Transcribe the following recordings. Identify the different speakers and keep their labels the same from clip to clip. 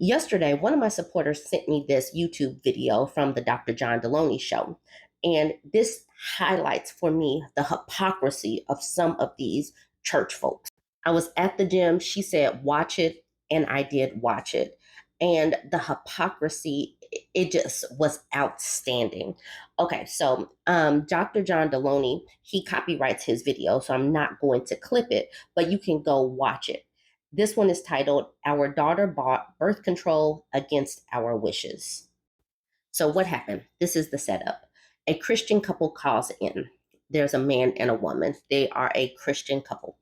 Speaker 1: Yesterday, one of my supporters sent me this YouTube video from the Dr. John Deloney show. And this highlights for me the hypocrisy of some of these church folks. I was at the gym. She said, watch it. And I did watch it. And the hypocrisy, it just was outstanding. Okay, so Dr. John Deloney, he copyrights his video, so I'm not going to clip it, but you can go watch it. This one is titled, Our Daughter Bought Birth Control Against Our Wishes. So, what happened? This is the setup. A Christian couple calls in. There's a man and a woman. They are a Christian couple.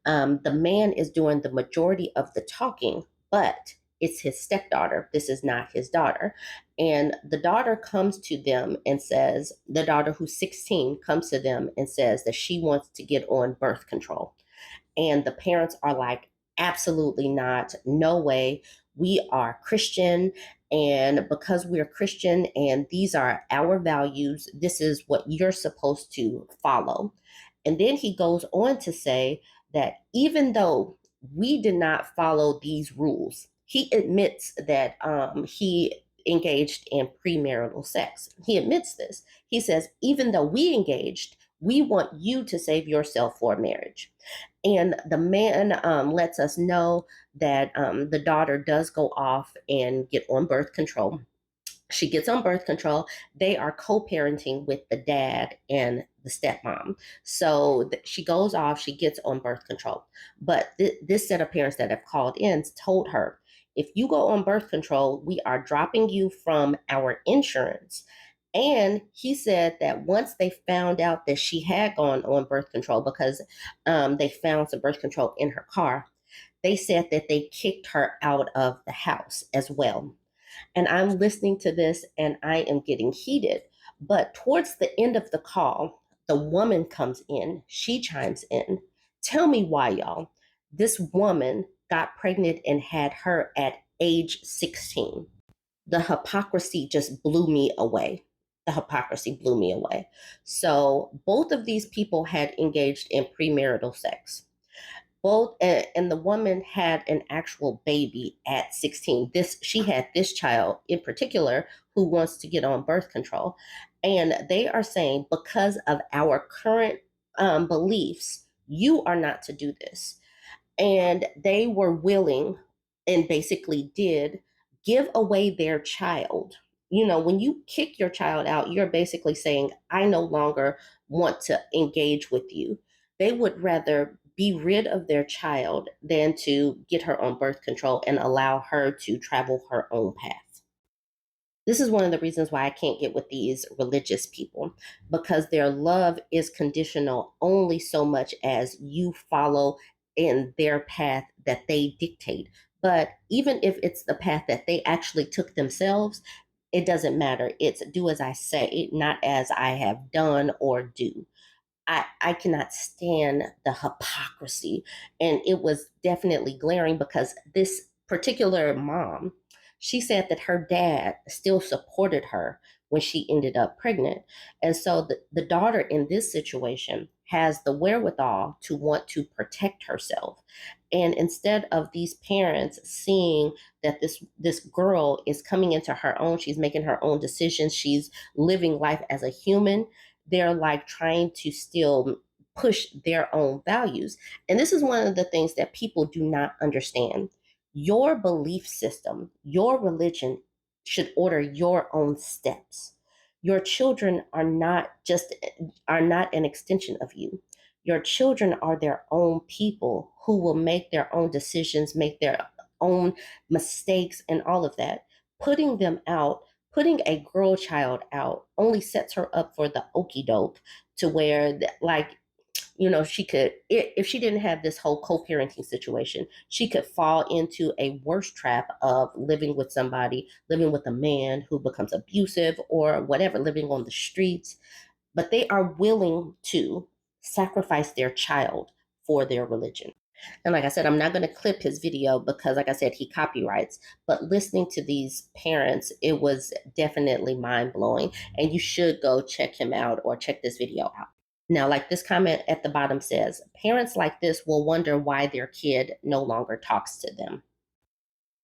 Speaker 1: The man is doing the majority of the talking, but it's his stepdaughter. This is not his daughter. And the daughter comes to them and says, the daughter who's 16 comes to them and says that she wants to get on birth control. And the parents are like, absolutely not. No way. We are Christian. And because we're Christian and these are our values, this is what you're supposed to follow. And then he goes on to say that even though we did not follow these rules, he admits that he engaged in premarital sex. He admits this. He says, even though we engaged, we want you to save yourself for marriage. And the man lets us know that the daughter does go off and get on birth control. She gets on birth control. They are co-parenting with the dad and the stepmom. So she goes off, she gets on birth control. But this set of parents that have called in told her, if you go on birth control, we are dropping you from our insurance. And he said that once they found out that she had gone on birth control because they found some birth control in her car, they said that they kicked her out of the house as well. And I'm listening to this and I am getting heated. But towards the end of the call, the woman comes in, she chimes in. Tell me why, y'all. This woman got pregnant and had her at age 16. The hypocrisy just blew me away. The hypocrisy blew me away. So both of these people had engaged in premarital sex. Both and the woman had an actual baby at 16. This she had this child in particular who wants to get on birth control. And they are saying because of our current beliefs, you are not to do this. And they were willing and basically did give away their child. You know, when you kick your child out, you're basically saying, I no longer want to engage with you. They would rather be rid of their child than to get her on birth control and allow her to travel her own path. This is one of the reasons why I can't get with these religious people, because their love is conditional only so much as you follow in their path that they dictate. But even if it's the path that they actually took themselves, it doesn't matter. It's do as I say, not as I have done or do. I cannot stand the hypocrisy. And it was definitely glaring because this particular mom, she said that her dad still supported her when she ended up pregnant. And so the daughter in this situation has the wherewithal to want to protect herself. And instead of these parents seeing that this girl is coming into her own, she's making her own decisions, she's living life as a human, they're like trying to still push their own values. And this is one of the things that people do not understand. Your belief system, your religion should order your own steps. Your children are not an extension of you. Your children are their own people who will make their own decisions, make their own mistakes and all of that. Putting them out, putting a girl child out only sets her up for the okey doke to where like, you know, she could, if she didn't have this whole co-parenting situation, she could fall into a worse trap of living with somebody, living with a man who becomes abusive or whatever, living on the streets. But they are willing to sacrifice their child for their religion. And like I said, I'm not going to clip his video because, like I said, he copyrights. But listening to these parents, it was definitely mind blowing. And you should go check him out or check this video out. Now, like this comment at the bottom says, parents like this will wonder why their kid no longer talks to them.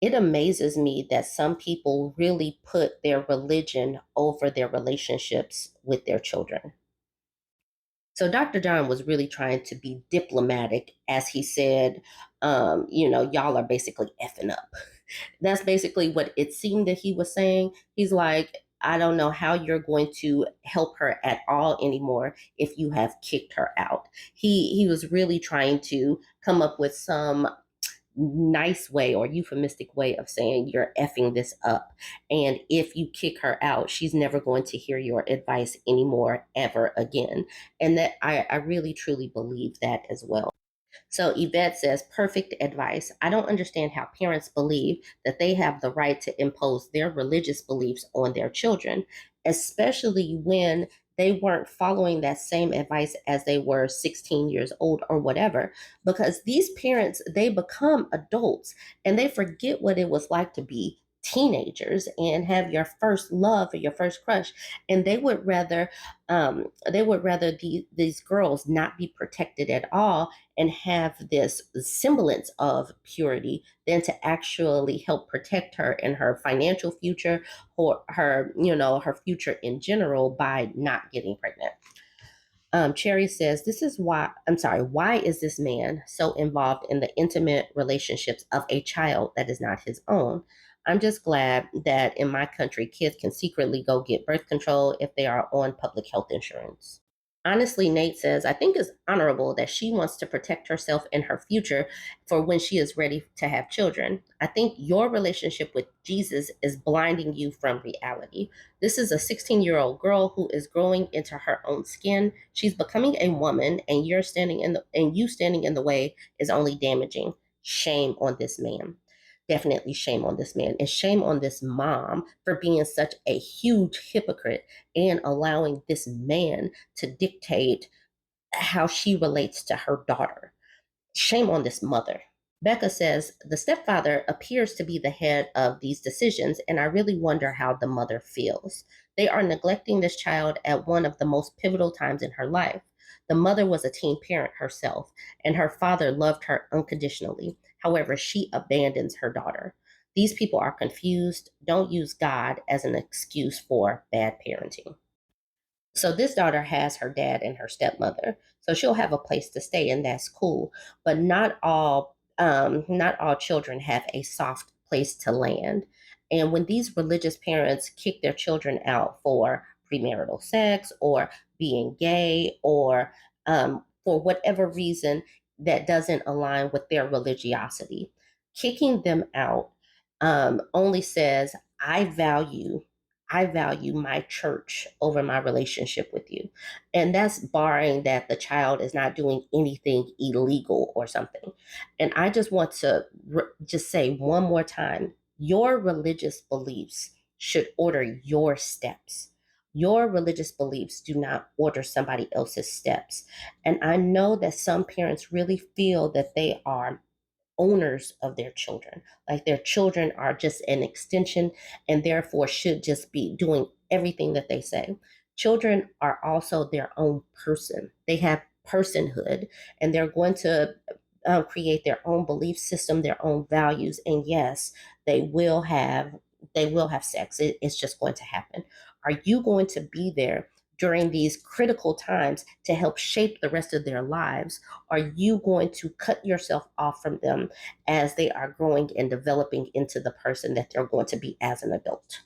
Speaker 1: It amazes me that some people really put their religion over their relationships with their children. So Dr. John was really trying to be diplomatic as he said, y'all are basically effing up. That's basically what it seemed that he was saying. He's like, I don't know how you're going to help her at all anymore if you have kicked her out. He was really trying to come up with some nice way or euphemistic way of saying you're effing this up. And if you kick her out, she's never going to hear your advice anymore ever again. And that I really truly believe that as well. So Yvette says, perfect advice. I don't understand how parents believe that they have the right to impose their religious beliefs on their children, especially when they weren't following that same advice as they were 16 years old or whatever. Because these parents, they become adults and they forget what it was like to be teenagers and have your first love or your first crush, and they would rather these girls not be protected at all and have this semblance of purity than to actually help protect her in her financial future or her future in general by not getting pregnant. Cherry says, this is why, I'm sorry, why is this man so involved in the intimate relationships of a child that is not his own? I'm just glad that in my country, kids can secretly go get birth control if they are on public health insurance. Honestly, Nate says, I think it's honorable that she wants to protect herself and her future for when she is ready to have children. I think your relationship with Jesus is blinding you from reality. This is a 16-year-old girl who is growing into her own skin. She's becoming a woman, and you standing in the way is only damaging. Shame on this man. Definitely shame on this man, and shame on this mom for being such a huge hypocrite and allowing this man to dictate how she relates to her daughter. Shame on this mother. Becca says the stepfather appears to be the head of these decisions, and I really wonder how the mother feels. They are neglecting this child at one of the most pivotal times in her life. The mother was a teen parent herself, and her father loved her unconditionally. However, she abandons her daughter. These people are confused. Don't use God as an excuse for bad parenting. So this daughter has her dad and her stepmother, so she'll have a place to stay, and that's cool. But not all children have a soft place to land. And when these religious parents kick their children out for premarital sex or being gay or for whatever reason that doesn't align with their religiosity, kicking them out only says, I value I value my church over my relationship with you. And that's barring that the child is not doing anything illegal or something. And I just want to just say one more time, your religious beliefs should order your steps. Your religious beliefs do not order somebody else's steps. And I know that some parents really feel that they are owners of their children. Like their children are just an extension and therefore should just be doing everything that they say. Children are also their own person. They have personhood and they're going to create their own belief system, their own values. And yes, they will have sex. It's just going to happen. Are you going to be there during these critical times to help shape the rest of their lives? Are you going to cut yourself off from them as they are growing and developing into the person that they're going to be as an adult?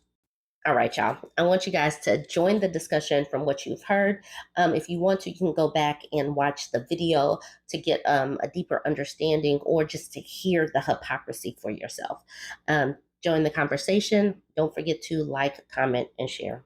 Speaker 1: All right, y'all. I want you guys to join the discussion from what you've heard. If you want to, you can go back and watch the video to get a deeper understanding or just to hear the hypocrisy for yourself. Join the conversation. Don't forget to like, comment, and share.